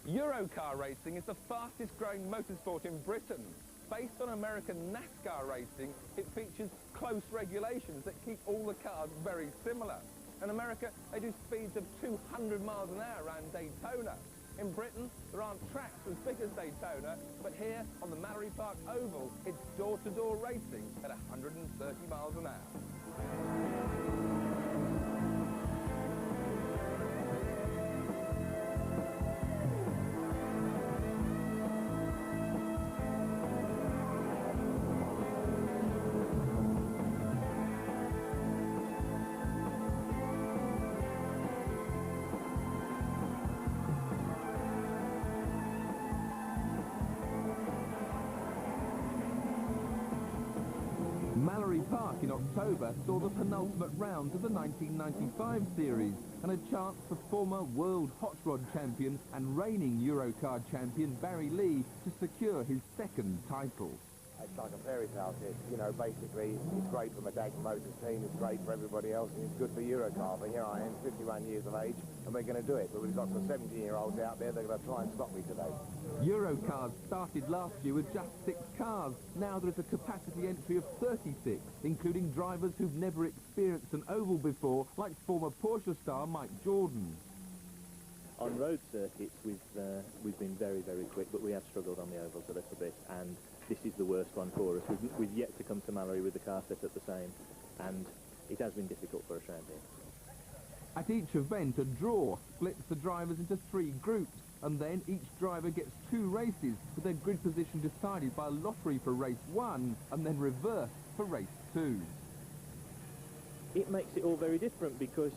Eurocar racing is the fastest growing motorsport in Britain. Based on American NASCAR racing, it features close regulations that keep all the cars very similar. In America, they do speeds of 200 miles an hour around Daytona. In Britain, there aren't tracks as big as Daytona, but here on the Mallory Park Oval, it's door-to-door racing at 130 miles an hour. Mallory Park in October saw the penultimate round of the 1995 series and a chance for former world hot rod champion and reigning Eurocar champion Barry Lee to secure his second title. It's like a fairy tale, you know, basically it's great for my dad's motor team, it's great for everybody else, and it's good for Eurocar. But here I am, 51 years of age, and we're going to do it. But we've got some 17-year-olds out there that are going to try and stop me today. Eurocars started last year with just 6 cars. Now there is a capacity entry of 36, including drivers who've never experienced an oval before, like former Porsche star Mike Jordan. On road circuits, we've been very, very quick, but we have struggled on the ovals a little bit, and this is the worst one for us. We've yet to come to Mallory with the car set at the same, and it has been difficult for us around here. At each event, a draw splits the drivers into 3 groups, and then each driver gets 2 races, with their grid position decided by a lottery for race 1, and then reversed for race 2. It makes it all very different because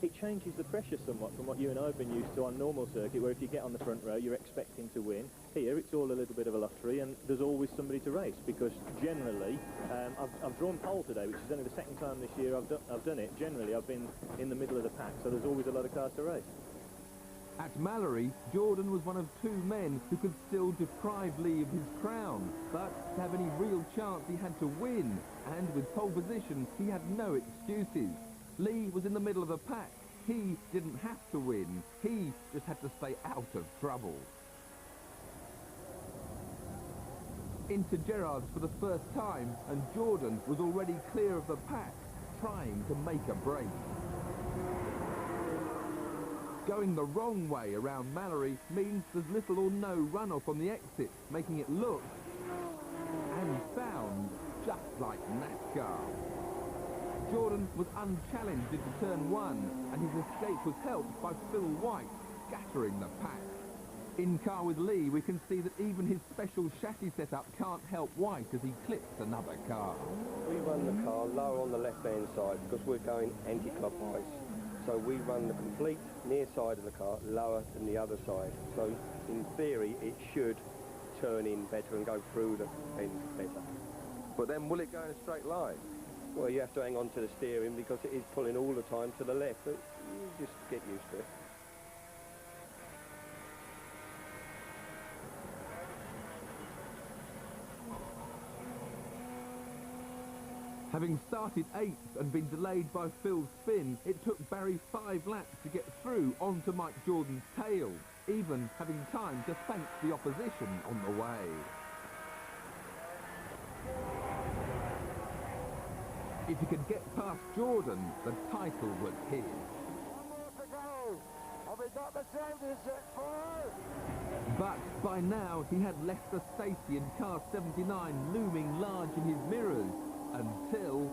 it changes the pressure somewhat from what you and I have been used to on normal circuit, where if you get on the front row you're expecting to win. Here it's all a little bit of a lottery, and there's always somebody to race, because generally I've drawn pole today, which is only the second time this year I've done it. Generally I've been in the middle of the pack, so there's always a lot of cars to race. At Mallory, Jordan was one of 2 men who could still deprive Lee of his crown, but to have any real chance he had to win, and with pole position he had no excuses. Lee was in the middle of the pack. He didn't have to win, he just had to stay out of trouble. Into Gerards for the first time, and Jordan was already clear of the pack, trying to make a break. Going the wrong way around Mallory means there's little or no runoff on the exit, making it look and sound just like NASCAR. Jordan was unchallenged into turn 1, and his escape was helped by Phil White, scattering the pack. In car with Lee, we can see that even his special chassis setup can't help White as he clips another car. We run the car lower on the left-hand side because we're going anti-clockwise. So we run the complete near side of the car lower than the other side. So in theory it should turn in better and go through the bend better. But then will it go in a straight line? Well, you have to hang on to the steering because it is pulling all the time to the left, but you just get used to it. Having started 8th and been delayed by Phil's spin, it took Barry 5 laps to get through onto Mike Jordan's tail, even having time to thank the opposition on the way. If he could get past Jordan, the title was his. 1 more to go. Have we got the championship for? But by now, he had Leicester Stacey and car 79 looming large in his mirrors, until...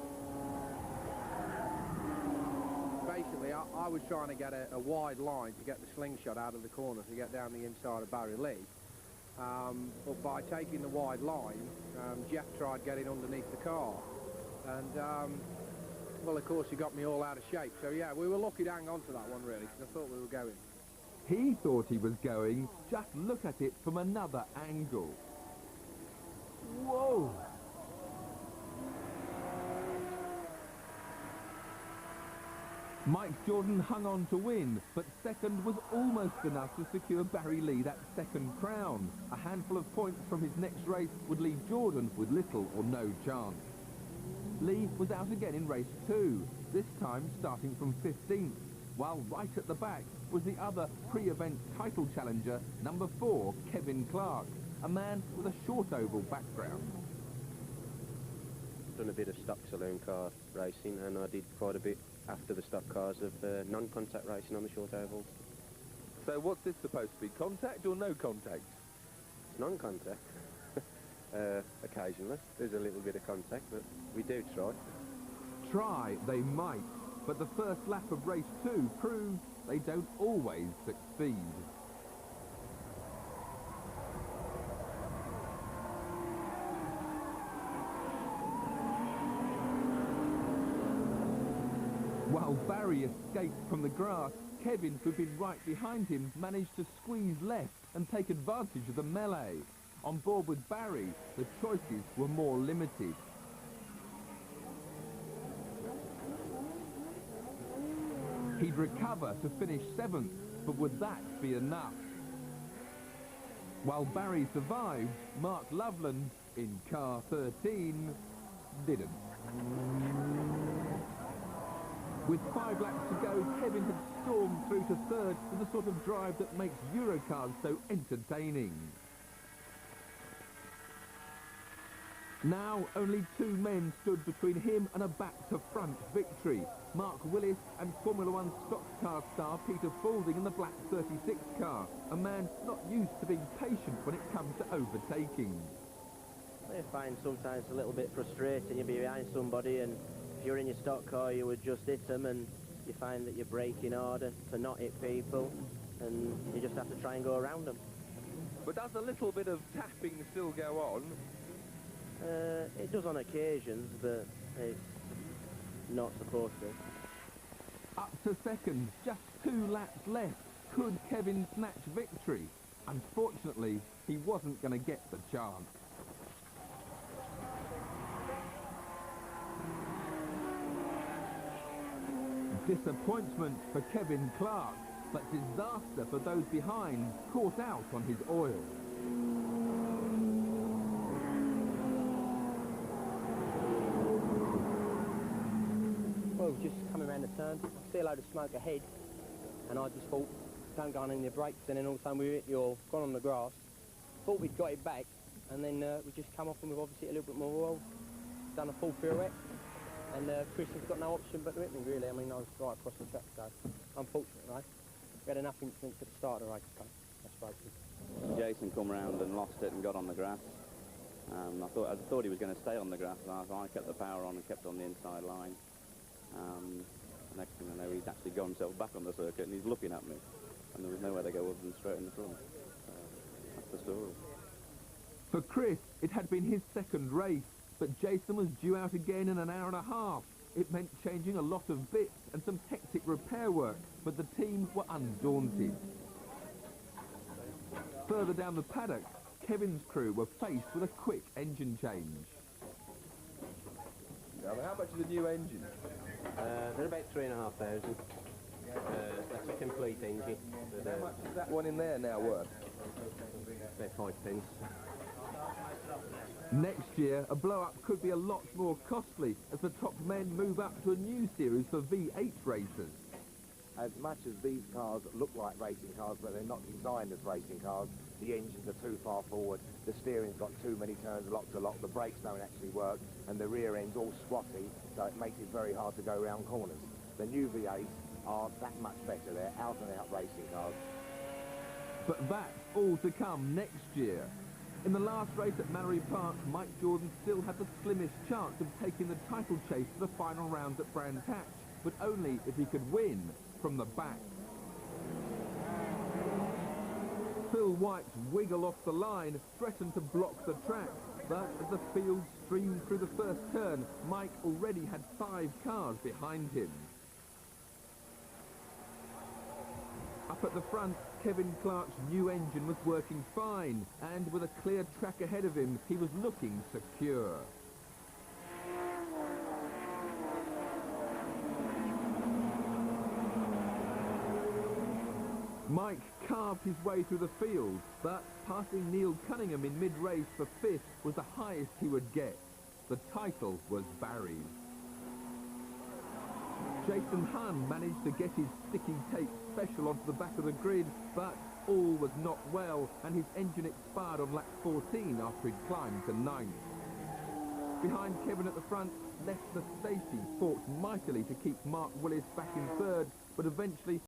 Basically, I was trying to get a wide line to get the slingshot out of the corner to get down the inside of Barry Lee. But by taking the wide line, Jeff tried getting underneath the car. And, well, of course, he got me all out of shape. So, yeah, we were lucky to hang on to that one, really, because I thought we were going. He thought he was going. Just look at it from another angle. Whoa! Mike Jordan hung on to win, but second was almost enough to secure Barry Lee that second crown. A handful of points from his next race would leave Jordan with little or no chance. Lee was out again in race 2, this time starting from 15th, while right at the back was the other pre-event title challenger, number 4, Kevin Clark, a man with a short oval background. Done a bit of stock saloon car racing, and I did quite a bit after the stock cars of non-contact racing on the short ovals. So what's this supposed to be, contact or no contact? Non-contact. Occasionally. There's a little bit of contact, but we do try. Try they might, but the first lap of race 2 proves they don't always succeed. While Barry escaped from the grass, Kevin, who'd been right behind him, managed to squeeze left and take advantage of the melee. On board with Barry, the choices were more limited. He'd recover to finish 7th, but would that be enough? While Barry survived, Mark Loveland, in car 13, didn't. With 5 laps to go, Kevin had stormed through to 3rd with the sort of drive that makes Eurocars so entertaining. Now, only 2 men stood between him and a back-to-front victory. Mark Willis and Formula 1 stock car star Peter Faulding in the black 36 car. A man not used to being patient when it comes to overtaking. I find sometimes a little bit frustrating. You'll be behind somebody, and if you're in your stock car, you would just hit them, and you find that you're braking harder to not hit people, and you just have to try and go around them. But does a little bit of tapping still go on? It does on occasions, but it's not supposed to. Up to 2nd, just 2 laps left. Could Kevin snatch victory? Unfortunately, he wasn't going to get the chance. Disappointment for Kevin Clark, but disaster for those behind, caught out on his oil. Well, just coming around the turn, see a load of smoke ahead, and I just thought, don't go on in the brakes, and then all of a sudden we hit your, gone on the grass, thought we'd got it back, and then we just come off and we've obviously hit a little bit more oil, done a full pirouette, and Chris has got no option but to hit me, really. I mean, I was right across the track, so unfortunately, we had enough incidents at the start of the race, so that's broken. Jason come round and lost it and got on the grass. I thought he was going to stay on the grass, and I kept the power on and kept on the inside line. The next thing I know, he's actually got himself back on the circuit, and he's looking at me, and there was nowhere to go other than straight in the front. That's the story. For Chris, it had been his 2nd race, but Jason was due out again in an hour and a half. It meant changing a lot of bits and some hectic repair work, but the team were undaunted. Further down the paddock, Kevin's crew were faced with a quick engine change. Now, how much is the new engine? They're about 3,500. That's a complete engine. But, How much is that one in there now worth? about 5p. Next year, a blow-up could be a lot more costly as the top men move up to a new series for V8 racers. As much as these cars look like racing cars, but they're not designed as racing cars, the engines are too far forward, the steering's got too many turns lock to lock, the brakes don't actually work, and the rear end's all squatty, so it makes it very hard to go around corners. The new V8s are that much better. They're out-and-out racing cars. But that's all to come next year. In the last race at Mallory Park, Mike Jordan still had the slimmest chance of taking the title chase to the final round at Brands Hatch, but only if he could win from the back. Phil White's wiggle off the line threatened to block the track, but as the field streamed through the first turn, Mike already had 5 cars behind him. Up at the front, Kevin Clark's new engine was working fine, and with a clear track ahead of him, he was looking secure. Mike carved his way through the field, but passing Neil Cunningham in mid-race for 5th was the highest he would get. The title was Barry's. Jason Hunn managed to get his sticky tape special onto the back of the grid, but all was not well, and his engine expired on lap 14 after he'd climbed to 9th. Behind Kevin at the front, Lester Stacey fought mightily to keep Mark Willis back in 3rd, but eventually